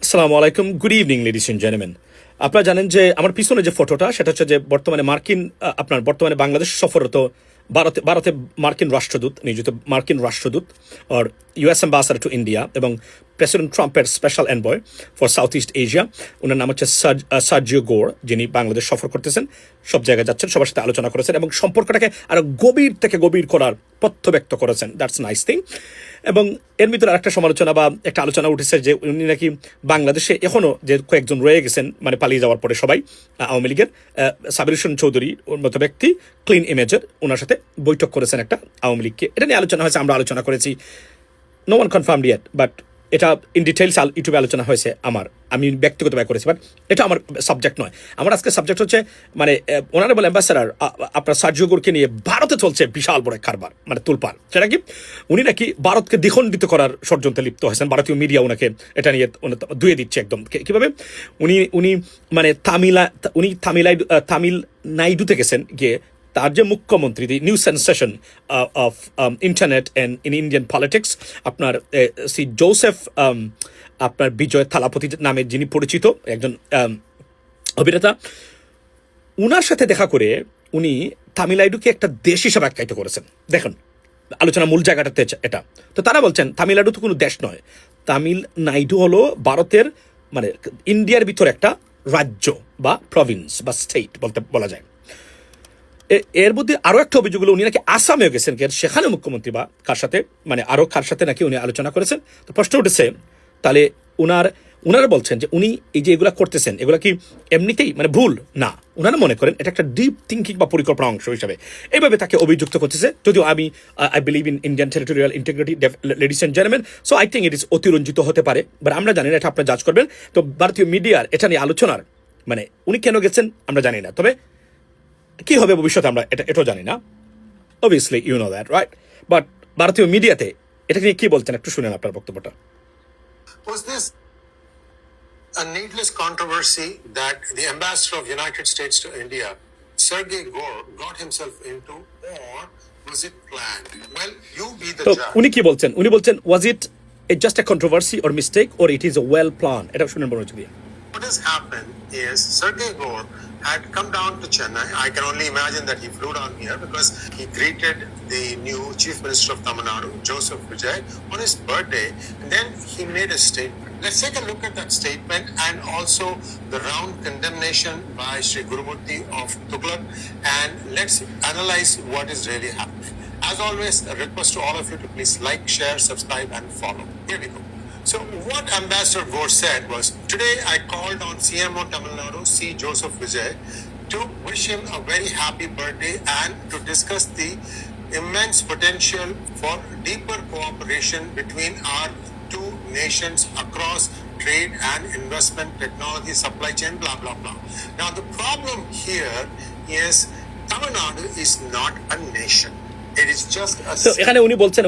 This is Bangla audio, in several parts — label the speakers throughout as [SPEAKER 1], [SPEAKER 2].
[SPEAKER 1] আসসালামু আলাইকুম, good evening ladies and gentleman. আপনারা জানেন যে আমার পিছনে যে ফটোটা সেটা হচ্ছে যে বর্তমানে আপনার বর্তমানে বাংলাদেশ সফররত ভারতে মার্কিন রাষ্ট্রদূত, নিয়োজিত মার্কিন রাষ্ট্রদূত or US ambassador to India এবং প্রেসিডেন্ট ট্রাম্পের special envoy for South East Asia. ওনার নাম হচ্ছে সার্জিও গোর, যিনি বাংলাদেশ সফর করতেছেন, সব জায়গায় যাচ্ছেন, সবার সাথে আলোচনা করেছেন এবং সম্পর্কটাকে আরো গভীর থেকে গভীর করার তথ্য ব্যক্ত করেছেন। That's nice thing. এবং এর ভিতরে আরেকটা সমালোচনা বা একটা আলোচনা উঠেছে যে উনি নাকি বাংলাদেশে এখনও যে কয়েকজন রয়ে গেছেন, মানে পালিয়ে যাওয়ার পরে সবাই, আওয়ামী লীগের সাবির হোসেন চৌধুরী ওর মতো ব্যক্তি, ক্লিন ইমেজের, ওনার সাথে বৈঠক করেছেন একটা আওয়ামী লীগকে। এটা নিয়ে আলোচনা হয়েছে, আমরা আলোচনা করেছি। No one confirmed yet, but এটা ইন ডিটেইলস ইউটিউবে আলোচনা হয়েছে। আমি ব্যক্তিগতভাবে করেছি, বাট এটা আমার সাবজেক্ট নয়। আমার আজকে সাবজেক্ট হচ্ছে মানে অনারেবল অ্যাম্বাসাডার আপনার সার্জিও গোরকে নিয়ে ভারতে চলছে বিশাল বড় কারবার, মানে তুলপার। সেটা কি উনি নাকি ভারতকে দ্বিখণ্ডিত করার ষড়যন্ত্রে লিপ্ত হয়েছেন। ভারতীয় মিডিয়া ওনাকে এটা নিয়ে ধুয়ে দিচ্ছে একদম। কিভাবে উনি মানে তামিল নাইডুতে গেছেন, গিয়ে তার যে মুখ্যমন্ত্রী, দি new sensation of internet and in Indian politics, আপনার সি জোসেফ আপনার বিজয় থালাপতি নামে যিনি পরিচিত একজন অভিনেতা, উনার সাথে দেখা করে উনি তামিলনাড়ুকে একটা দেশ হিসাবে আখ্যায়িত করেছেন। দেখুন আলোচনা মূল জায়গাটাতে এটা। তো তারা বলছেন তামিলনাড়ু তো কোনো দেশ নয়, তামিলনাড়ু হলো ভারতের মানে ইন্ডিয়ার ভিতর একটা রাজ্য বা প্রভিন্স বা স্টেট বলা যায়। এর মধ্যে আরো একটা অভিযোগ হলো উনি নাকি আসামেও গেছেন, সেখানে মুখ্যমন্ত্রী বা মানে আরো কার সাথে নাকি উনি আলোচনা করেছেন। তো প্রশ্ন উঠেছে, তাহলে উনারা বলছেন যে উনি এই যে এগুলা করতেছেন, এগুলা কি এমনিতেই মানে ভুল না? উনারা মনে করেন এটা একটা ডিপ থিঙ্কিং বা পরিকল্পনা অংশ হিসাবে এইভাবে তাকে অভিযুক্ত করতেছে। যদিও I believe in Indian territorial integrity, ladies and gentleman, so I think it is অতিরঞ্জিত হতে পারে, বাট আমরা জানি না, এটা আপনারা জাজ করবেন। তো ভারতীয় মিডিয়ার এটা নিয়ে আলোচনার মানে উনি কেন গেছেন আমরা জানি না, তবে কি হবে ভবিষ্যতে আমরা এটাও জানি না। Obviously you know that, right? But ভারতীয় মিডিয়াতে এটা নিয়ে কি বলছেন একটু শুনেন আপনার বক্তব্যটা।
[SPEAKER 2] Was this a needless controversy that the ambassador of United States to India, Sergey Gore, got himself into, or was it planned? Well, you be the
[SPEAKER 1] তো
[SPEAKER 2] judge.
[SPEAKER 1] উনি কি বলছেন? উনি বলছেন was it just a controversy or mistake or it is a well plan? এটা শুনেন বড় দিয়ে।
[SPEAKER 2] What has happened is Sergey Gore had come down to Chennai. I can only imagine that he flew down here because he greeted the new Chief Minister of Tamil Nadu, Joseph Vijay, on his birthday. And then he made a statement. Let's take a look at that statement and also the round condemnation by Sri Gurumurthy of Tughlaq, and let's analyze what is really happening. As always, a request to all of you to please like, share, subscribe, and follow. Here we go. So what Ambassador Gore said was, today I called on CMO Tamil Nadu, C. Joseph Vijay, to wish him a very happy birthday and to discuss the immense potential for deeper cooperation between our two nations across trade and investment, technology, supply chain, blah, blah, blah. Now the problem here is Tamil Nadu is not a nation. It is just a
[SPEAKER 1] এখানে উনি বলছেন,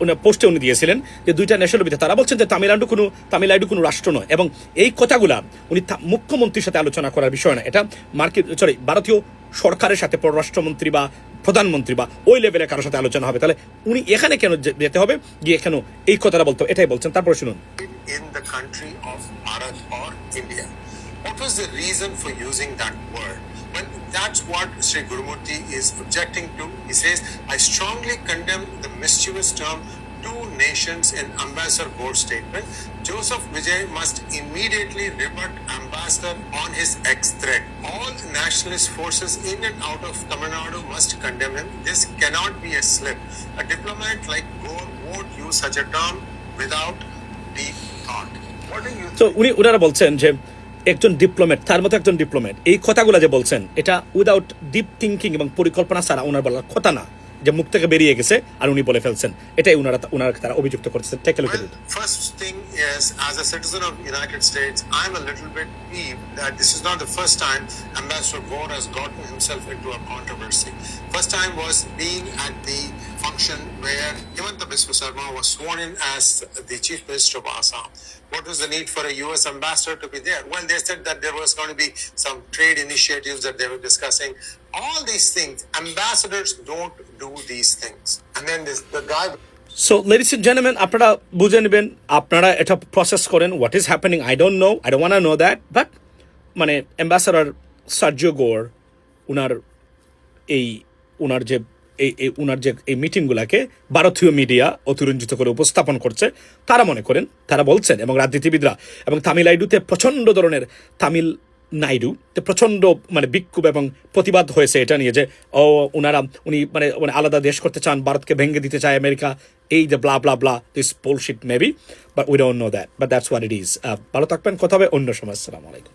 [SPEAKER 1] ওনার পোস্টে উনি দিয়েছিলেন যে দুইটা নেশনের ভিতরে তারা বলছেন যে তামিলনাড়ু কোনো রাষ্ট্র নয়, এবং এই কথাগুলা উনি মুখ্যমন্ত্রীর সাথে আলোচনা করার বিষয় না। এটা ভারতীয় সরকারের সাথে পররাষ্ট্রমন্ত্রী বা প্রধানমন্ত্রী বা ওই লেভেলের কারোর সাথে আলোচনা হবে। তাহলে উনি এখানে কেন যেতে হবে, গিয়ে কেন এই কথাটা বলতে, এটাই বলছেন। তারপর শুনুন।
[SPEAKER 2] In the country of Bharat or India. What was the reason for using that word? Well, that's what Sri Gurumurthy is objecting to. He says, I strongly condemn the mischievous term two nations in Ambassador Gore's statement. Joseph Vijay must immediately rebut Ambassador on his ex-threat. All nationalist forces in and out of Tamil Nadu must condemn him. This cannot be a slip. A diplomat like Gore won't use such a term without deep thought. What do you think?
[SPEAKER 1] তো ওনারা বলছেন যে একজন ডিপ্লোম্যাট, তার মতো একজন ডিপ্লোম্যাট এই কথাগুলো যে বলছেন, এটা উইদাউট ডিপ থিঙ্কিং এবং পরিকল্পনা ছাড়া ওনার বলার কথা না, যে মুখ থেকে বেরিয়ে গেছে আর উনি বলে ফেলছেন। এটাই ওনারা তারা অভিযুক্ত করতেছে। Take a look at it.
[SPEAKER 2] First thing is, as a citizen of the United States, I'm a little bit peeved that this is not the first time Ambassador Gore has gotten himself into a controversy. First time was being at the function where Himanta Biswa Sarma was sworn in as the Chief Minister of Assam. What was the need for a U.S. ambassador to be there? Well, they said that there was going to be some trade initiatives that they were discussing. All these things, ambassadors don't do these things. And then the guy
[SPEAKER 1] so ladies and gentleman, আপনারা বুঝে নেবেন, আপনারা এটা প্রসেস করেন, what is happening I don't know, I don't want know that, but মানে অ্যাম্বাসাডার সার্জিও গোর উনার এই উনার যে উনার যে এই মিটিংগুলোকে ভারতীয় মিডিয়া অতিরঞ্জিত করে উপস্থাপন করছে, তারা মনে করেন, তারা বলছেন, এবং রাজনীতিবিদরা এবং তামিলনাড়ুতে প্রচণ্ড ধরনের তামিলনাড়ুতে প্রচণ্ড মানে বিক্ষোভ এবং প্রতিবাদ হয়েছে এটা নিয়ে যে উনি মানে আলাদা দেশ করতে চান, ভারতকে ভেঙে দিতে চায় আমেরিকা, এই যে blah blah blah, this bullshit maybe, but we don't know that, but that's what it is. ভালো থাকবেন, কথা হবে অন্য সময়। আসসালামু আলাইকুম।